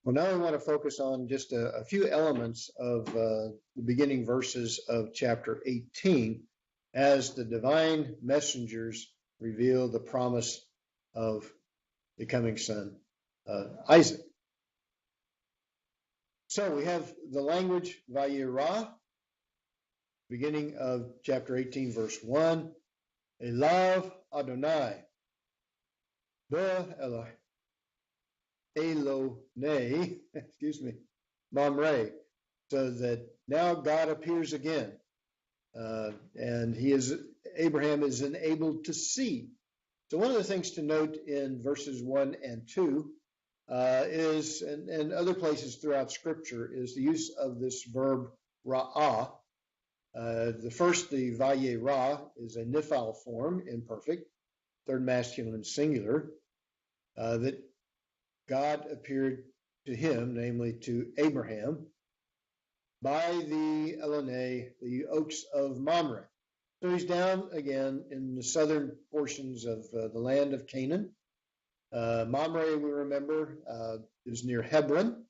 Well, now I want to focus on just a few elements of the beginning verses of chapter 18 as the divine messengers reveal the promise of the coming son, Isaac. So we have the language Vayirah, beginning of chapter 18, verse 1. Elav Adonai, Elonei, Mamre, so that now God appears again, and Abraham is enabled to see. So one of the things to note in verses 1 and 2 is, and other places throughout Scripture, is the use of this verb ra'ah. The Vayirah, is a nifal form, imperfect, third masculine singular, that God appeared to him, namely to Abraham, by the Elonei, the oaks of Mamre. So he's down again in the southern portions of the land of Canaan. Mamre, we remember, is near Hebron,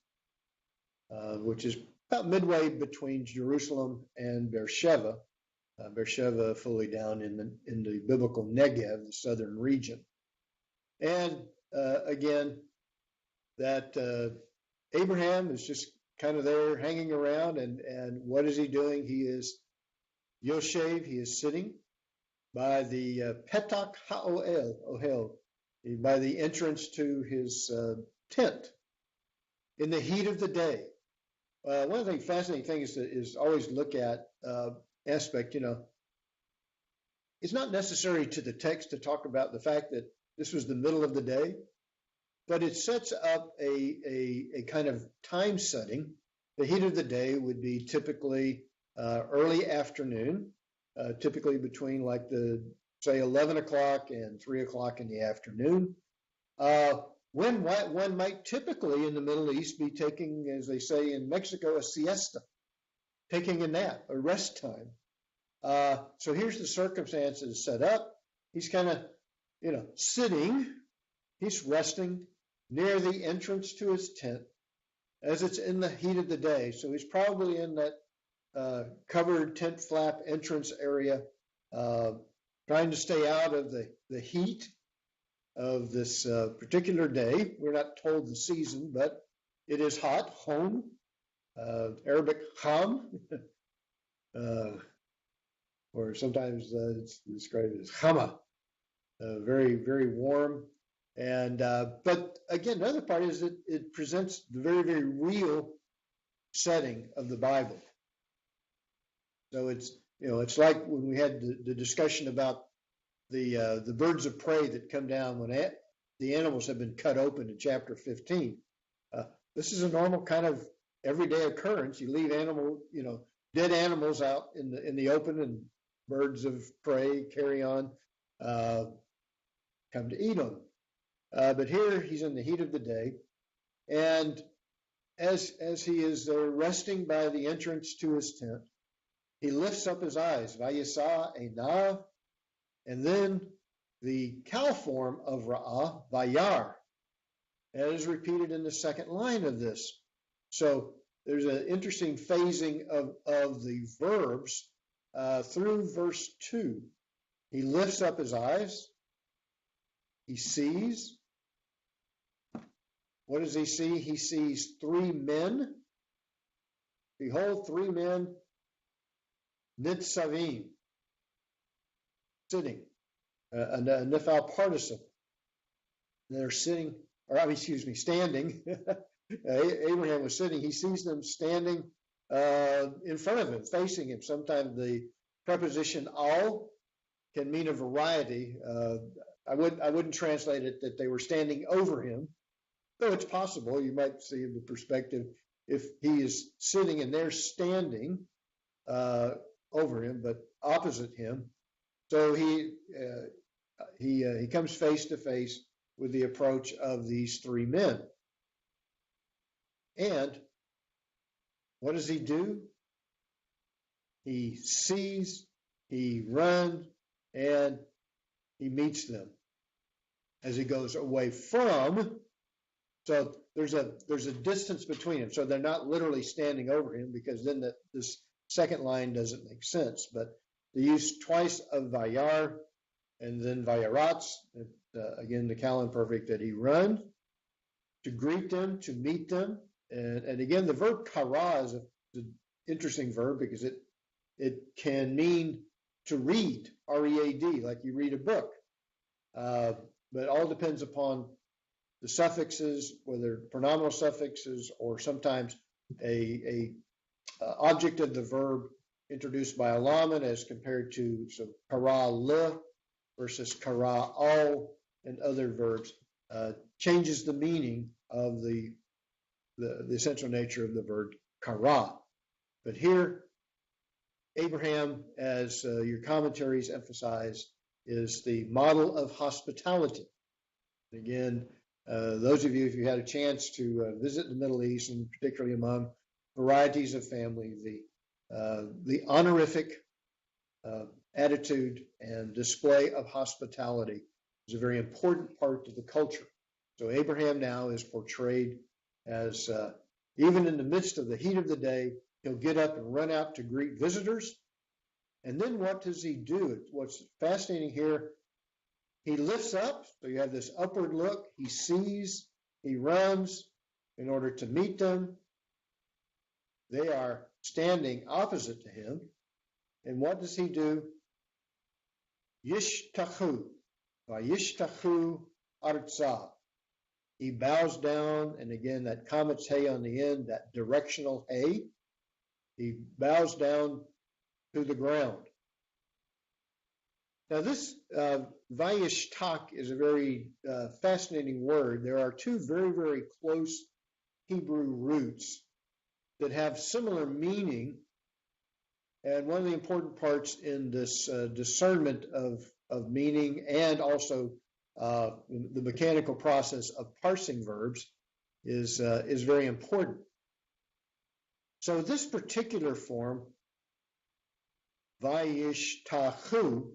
which is about midway between Jerusalem and Beersheba. Beersheba fully down in the biblical Negev, the southern region. And again, that Abraham is just kind of there hanging around, and what is he doing? He is Yoshev, he is sitting by the Petach HaOhel, by the entrance to his tent in the heat of the day. One of the fascinating things is always look at aspect, it's not necessary to the text to talk about the fact that this was the middle of the day, but it sets up a kind of time setting. The heat of the day would be typically early afternoon, typically between say 11 o'clock and 3 o'clock in the afternoon, when one might typically in the Middle East be taking, as they say in Mexico, a siesta, taking a nap, a rest time. So here's the circumstances set up. He's kind of, sitting, he's resting near the entrance to his tent as it's in the heat of the day. So he's probably in that covered tent flap entrance area, trying to stay out of the heat of this particular day. We're not told the season, but it is hot, home, Arabic ham, or sometimes it's described as hama, very, very warm. And but again, the other part is that it presents the very, very real setting of the Bible. So it's like when we had the discussion about the birds of prey that come down when the animals have been cut open in chapter 15. This is a normal kind of everyday occurrence. You leave dead animals out in the open, and birds of prey carry on, come to eat them. But here he's in the heat of the day, and as he is resting by the entrance to his tent, he lifts up his eyes, Vayisa Einav, and then the cow form of Ra'ah, Vayar, and it is repeated in the second line of this. So there's an interesting phasing of the verbs through verse 2. He lifts up his eyes. He sees. What does he see? He sees 3 men. Behold, 3 men, nitzavim, sitting, a nifal participle. They're standing. Abraham was sitting. He sees them standing in front of him, facing him. Sometimes the preposition al can mean a variety. I wouldn't translate it that they were standing over him, though it's possible. You might see the perspective if he is sitting and they're standing over him, but opposite him. So he comes face to face with the approach of these 3 men. And what does he do? He sees, he runs, and he meets them as he goes away from So there's a distance between them. So they're not literally standing over him, because then this second line doesn't make sense. But they use twice of vayar and then vayaratz. Again, the Calvin Perfect, that he runs to greet them, to meet them. And again, the verb kara is an interesting verb, because it can mean to read, R-E-A-D, like you read a book. But it all depends upon the suffixes, whether pronominal suffixes or sometimes a object of the verb introduced by a laman, as compared to kara le versus kara al and other verbs, changes the meaning of the essential nature of the verb kara. But here, Abraham, as your commentaries emphasize, is the model of hospitality. Again, those of you, if you had a chance to visit the Middle East, and particularly among varieties of family, the honorific attitude and display of hospitality is a very important part of the culture. So Abraham now is portrayed as, even in the midst of the heat of the day, he'll get up and run out to greet visitors. And then what does he do? What's fascinating here, he lifts up, so you have this upward look, he sees, he runs in order to meet them. They are standing opposite to him. And what does he do? Yishtachu, vayishtachu arza. He bows down, and again, that comet's hay on the end, that directional hay, he bows down to the ground. Now this vayishtak is a very fascinating word. There are two very, very close Hebrew roots that have similar meaning. And one of the important parts in this discernment of meaning, and also the mechanical process of parsing verbs, is very important. So this particular form, vayishtachu,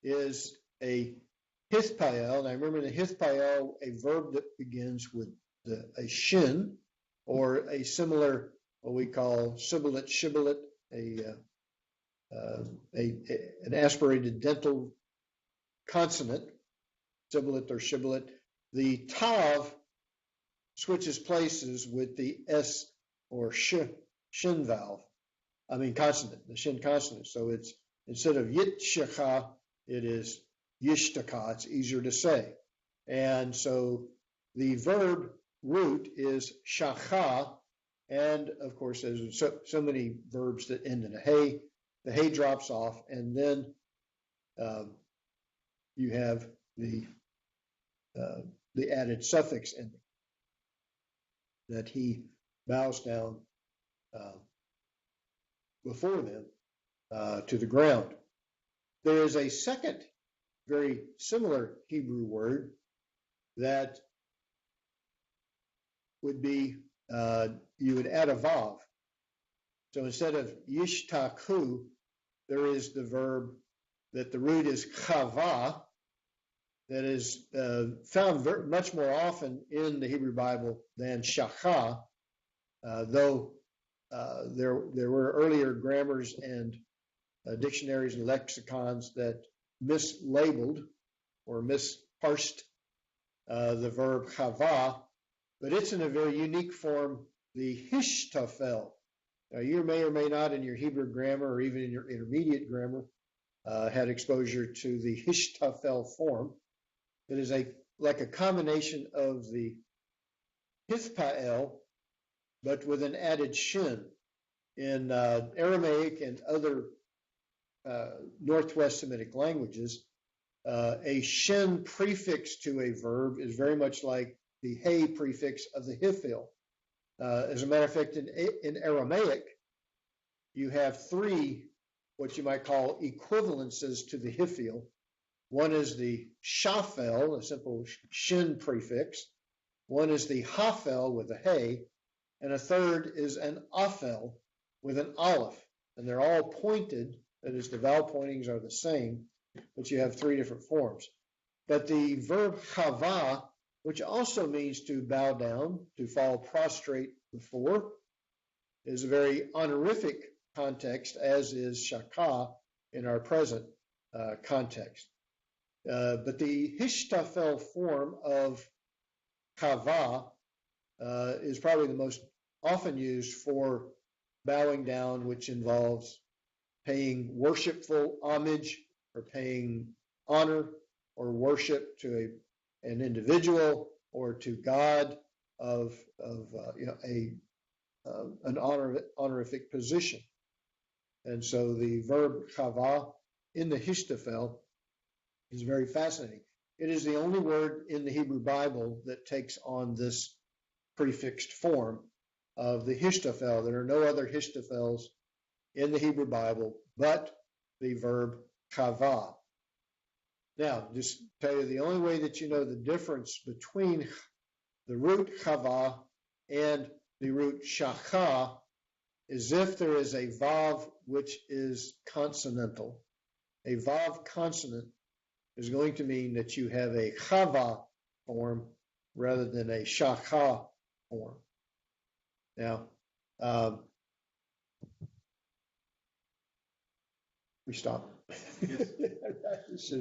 is a hithpael. And I remember the hithpael, a verb that begins with a shin, or a similar, what we call shibboleth, an aspirated dental consonant, shibboleth or shibboleth. The tav switches places with the s or shin valve. Consonant, the shin consonant. So it's, instead of yitshcha, it is yishtaka. It's easier to say. And so the verb root is shacha. And of course, there's so many verbs that end in a hay. The hay drops off, and then you have the added suffix ending, that he bows down before them to the ground. There is a second very similar Hebrew word that would be, you would add a vav. So instead of yishtaku, there is the verb that the root is chava, that is found much more often in the Hebrew Bible than shacha, though there were earlier grammars and dictionaries and lexicons that mislabeled or misparsed the verb chava, but it's in a very unique form, the hishtafel. Now, you may or may not in your Hebrew grammar, or even in your intermediate grammar, had exposure to the hishtafel form. It is like a combination of the hithpael, but with an added shin. In Aramaic and other Northwest Semitic languages, a shin prefix to a verb is very much like the hey prefix of the hifil. As a matter of fact, in Aramaic, you have three, what you might call equivalences to the hifil. One is the shafel, a simple shin prefix. One is the hafel with a hey, and a third is an afel with an aleph. And they're all pointed, that is, the vowel pointings are the same, but you have three different forms. But the verb chava which also means to bow down, to fall prostrate before, is a very honorific context, as is shakah in our present context. But the Hishtafel form of kavah is probably the most often used for bowing down, which involves paying worshipful homage or paying honor or worship to an individual or to God of an honorific position. And so the verb kavah in the Hishtafel is very fascinating. It is the only word in the Hebrew Bible that takes on this prefixed form of the Hishtafel. There are no other Hishtafels in the Hebrew Bible but the verb kavah. Now, just tell you, the only way that you know the difference between the root kavah and the root shakah is if there is a vav which is consonantal. A vav consonant is going to mean that you have a chava form rather than a shakha form. Now, we stop. Yes.